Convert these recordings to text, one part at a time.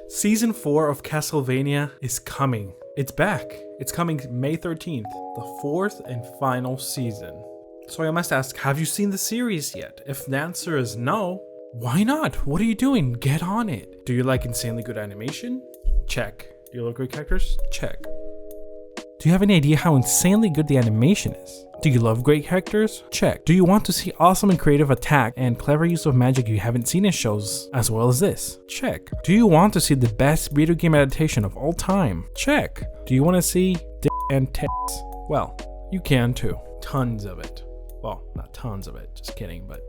Season 4 of Castlevania is coming. It's back. It's coming May 13th, the fourth and final season. So I must ask, have you seen the series yet? If the answer is no, why not? What are you doing? Get on it. Do you like insanely good animation? Check. Do you love great characters? Check. Do you have any idea how insanely good the animation is? Do you love great characters? Check. Do you want to see awesome and creative attack and clever use of magic you haven't seen in shows as well as this? Check. Do you want to see the best video game adaptation of all time? Check. Do you want to see dick and tits? Well, you can too. Tons of it. Well, not tons of it, just kidding, but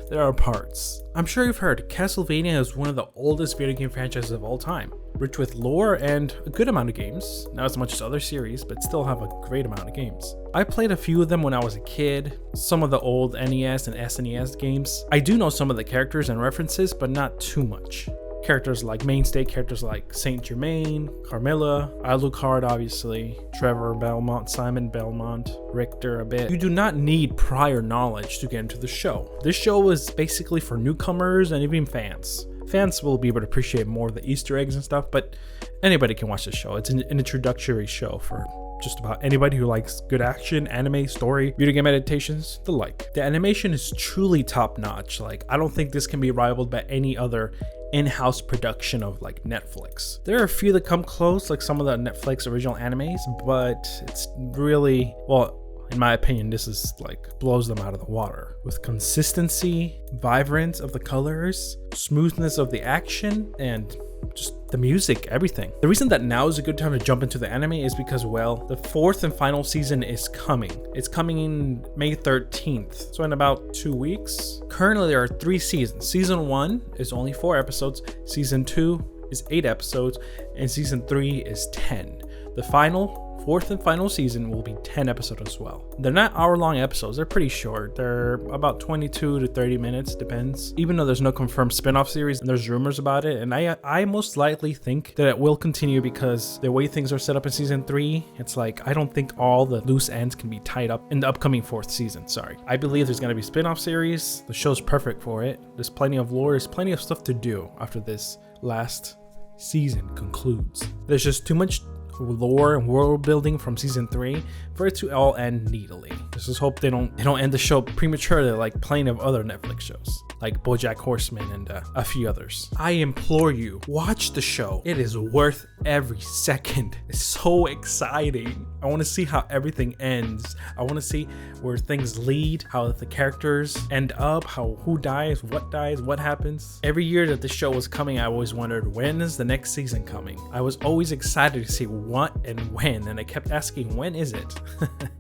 there are parts. I'm sure you've heard Castlevania is one of the oldest video game franchises of all time, rich with lore and a good amount of games, not as much as other series, but still have a great amount of games. I played a few of them when I was a kid, some of the old NES and SNES games. I do know some of the characters and references, but not too much. Characters like mainstay characters like Saint Germain, Carmilla, Alucard obviously, Trevor Belmont, Simon Belmont, Richter a bit. You do not need prior knowledge to get into the show. This show is basically for newcomers and even fans. Fans will be able to appreciate more of the Easter eggs and stuff, but anybody can watch this show. It's an introductory show for just about anybody who likes good action, anime, story, video game adaptations, the like. The animation is truly top notch. Like, I don't think this can be rivaled by any other in-house production of like Netflix. There are a few that come close, like some of the Netflix original animes, but it's really, well, in my opinion, this is like blows them out of the water. With consistency, vibrance of the colors, smoothness of the action, and just the music, everything. The reason that now is a good time to jump into the anime is because, well, the fourth and final season is coming. It's coming in May 13th, so in about 2 weeks. Currently, there are 3 seasons. Season 1 is only 4 episodes, Season 2 is 8 episodes, and Season 3 is 10. The fourth and final season will be 10 episodes as well. They're not hour-long episodes, they're pretty short. They're about 22 to 30 minutes, depends. Even though there's no confirmed spin-off series, and there's rumors about it, and I most likely think that it will continue because the way things are set up in Season 3, it's like, I don't think all the loose ends can be tied up in the upcoming 4th season, sorry. I believe there's gonna be spin-off series. The show's perfect for it. There's plenty of lore, there's plenty of stuff to do after this last season concludes. There's just too much lore and world building from Season 3 for it to all end neatly. Let's just hope they don't end the show prematurely like plenty of other Netflix shows like BoJack Horseman and a few others. I implore you, watch the show. It is worth every second. It's so exciting. I want to see how everything ends. I want to see where things lead, how the characters end up, who dies, what happens. Every year that the show was coming, I always wondered, when is the next season coming? I was always excited to see what and when, and I kept asking, when is it?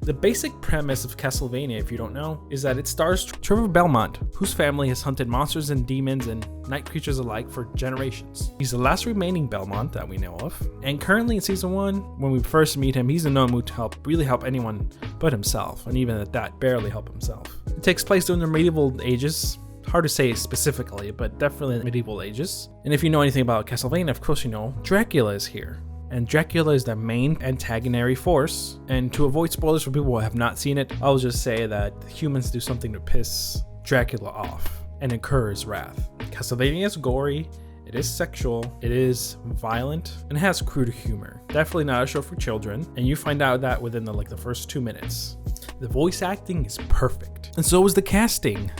The basic premise of Castlevania, if you don't know, is that it stars Trevor Belmont, whose family has hunted monsters and demons and night creatures alike for generations. He's the last remaining Belmont that we know of, and currently in Season 1, when we first meet him, he's in no mood to really help anyone but himself, and even at that, barely help himself. It takes place during the medieval ages. Hard to say specifically, but definitely medieval ages. And if you know anything about Castlevania, of course you know Dracula is here. And Dracula is the main antagonary force. And to avoid spoilers for people who have not seen it, I'll just say that humans do something to piss Dracula off and incur his wrath. Castlevania is gory, it is sexual, it is violent, and has crude humor. Definitely not a show for children, and you find out that within the first 2 minutes. The voice acting is perfect, and so is the casting.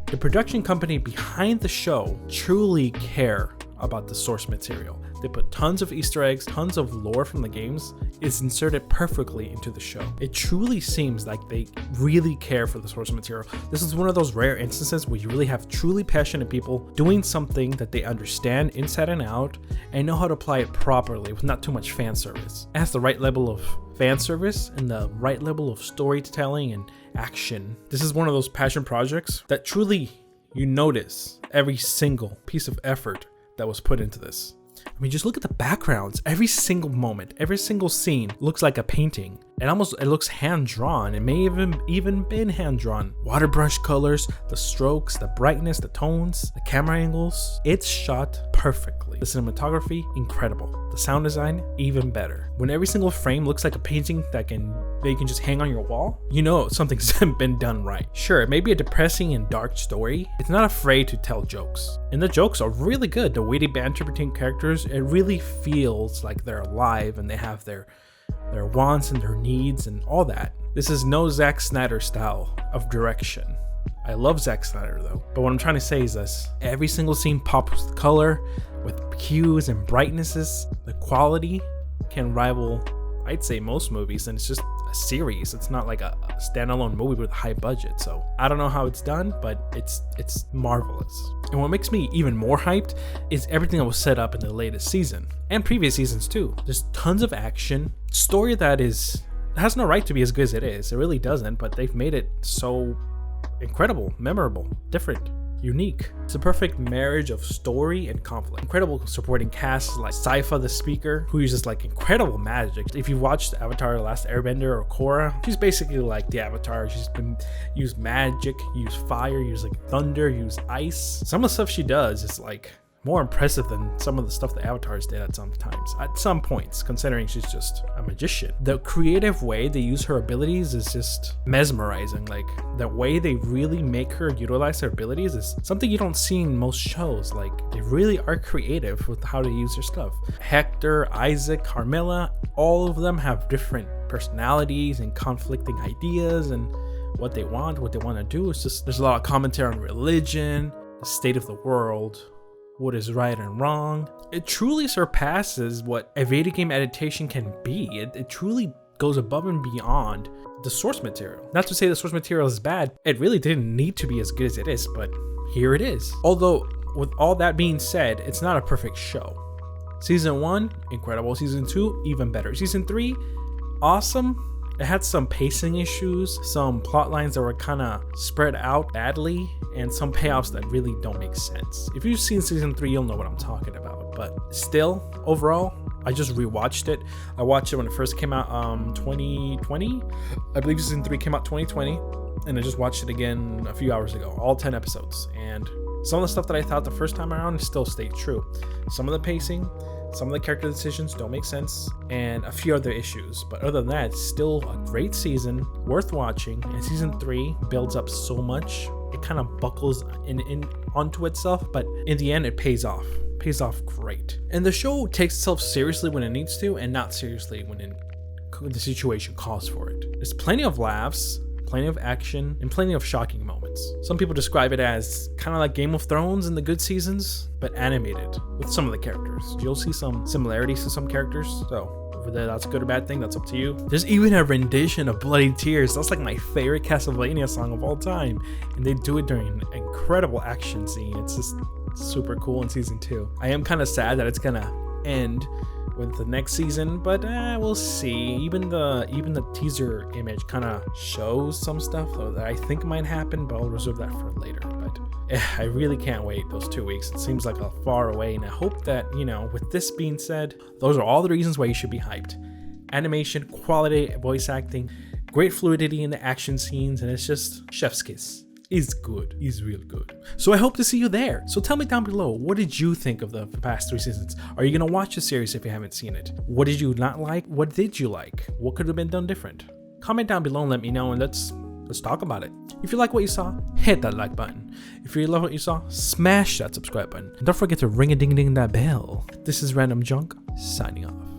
The production company behind the show truly care about the source material. They put tons of Easter eggs, tons of lore from the games is inserted perfectly into the show. It truly seems like they really care for the source material. This is one of those rare instances where you really have truly passionate people doing something that they understand inside and out and know how to apply it properly with not too much fan service. It has the right level of fan service and the right level of storytelling and action. This is one of those passion projects that truly you notice every single piece of effort that was put into this. I mean, just look at the backgrounds. Every single moment, every single scene looks like a painting. It looks hand-drawn. It may even been hand-drawn. Water brush colors, the strokes, the brightness, the tones, the camera angles. It's shot perfectly. The cinematography, incredible. The sound design, even better. When every single frame looks like a painting that you can just hang on your wall, you know something's been done right. Sure, it may be a depressing and dark story. It's not afraid to tell jokes. And the jokes are really good. The witty banter between characters It really feels like they're alive and they have their wants and their needs and all that. This is no Zack Snyder style of direction. I love Zack Snyder though, but what I'm trying to say is this: every single scene pops with color, with hues and brightnesses. The quality can rival, I'd say, most movies, and it's just a series. It's not like a standalone movie with a high budget. So I don't know how it's done, but it's marvelous. And what makes me even more hyped is everything that was set up in the latest season and previous seasons too. There's tons of action, story that has no right to be as good as it is. It really doesn't, but they've made it so incredible, memorable, different, unique. It's a perfect marriage of story and conflict. Incredible supporting cast like Sypha the Speaker, who uses like incredible magic. If you've watched Avatar: The Last Airbender or Korra, she's basically like the Avatar. She's been used magic, use fire, use like thunder, use ice. Some of the stuff she does is like more impressive than some of the stuff the avatars did at some points, considering she's just a magician. The creative way they use her abilities is just mesmerizing. Like the way they really make her utilize her abilities is something you don't see in most shows. Like they really are creative with how to use her stuff. Hector, Isaac, Carmilla, all of them have different personalities and conflicting ideas and what they want to do. It's just, there's a lot of commentary on religion, the state of the world, what is right and wrong. It truly surpasses what a video game adaptation can be. It truly goes above and beyond the source material. Not to say the source material is bad. It really didn't need to be as good as it is, but here it is. Although, with all that being said, it's not a perfect show. Season 1, incredible. Season 2, even better. Season 3, awesome. It had some pacing issues, some plot lines that were kind of spread out badly, and some payoffs that really don't make sense. If you've seen season 3, you'll know what I'm talking about. But still, overall, I just rewatched it. I watched it when it first came out, 2020. I believe season 3 came out 2020, and I just watched it again a few hours ago, all 10 episodes. And some of the stuff that I thought the first time around still stayed true. Some of the pacing, some of the character decisions don't make sense, and a few other issues. But other than that, it's still a great season, worth watching. And season 3 builds up so much. It kind of buckles in onto itself, but in the end, it pays off. Pays off great. And the show takes itself seriously when it needs to, and not seriously when the situation calls for it. There's plenty of laughs, plenty of action, and plenty of shocking moments. Some people describe it as kind of like Game of Thrones in the good seasons, but animated with some of the characters. You'll see some similarities to some characters, so whether that's a good or bad thing, that's up to you. There's even a rendition of Bloody Tears. That's like my favorite Castlevania song of all time, and they do it during an incredible action scene. It's just super cool in season 2. I am kind of sad that it's gonna end with the next season, but we'll see. Even the teaser image kind of shows some stuff that I think might happen, but I'll reserve that for later. But I really can't wait those 2 weeks. It seems like a far away, and I hope that, with this being said, those are all the reasons why you should be hyped. Animation, quality, voice acting, great fluidity in the action scenes, and it's just chef's kiss. Is good. He's real good. So I hope to see you there. So tell me down below, what did you think of the past 3 seasons? Are you gonna watch the series if you haven't seen it? What did you not like? What did you like? What could have been done different? Comment down below and let me know, and let's talk about it. If you like what you saw, hit that like button. If you love what you saw, smash that subscribe button. And don't forget to ring-a-ding-ding that bell. This is Randomjeanc, signing off.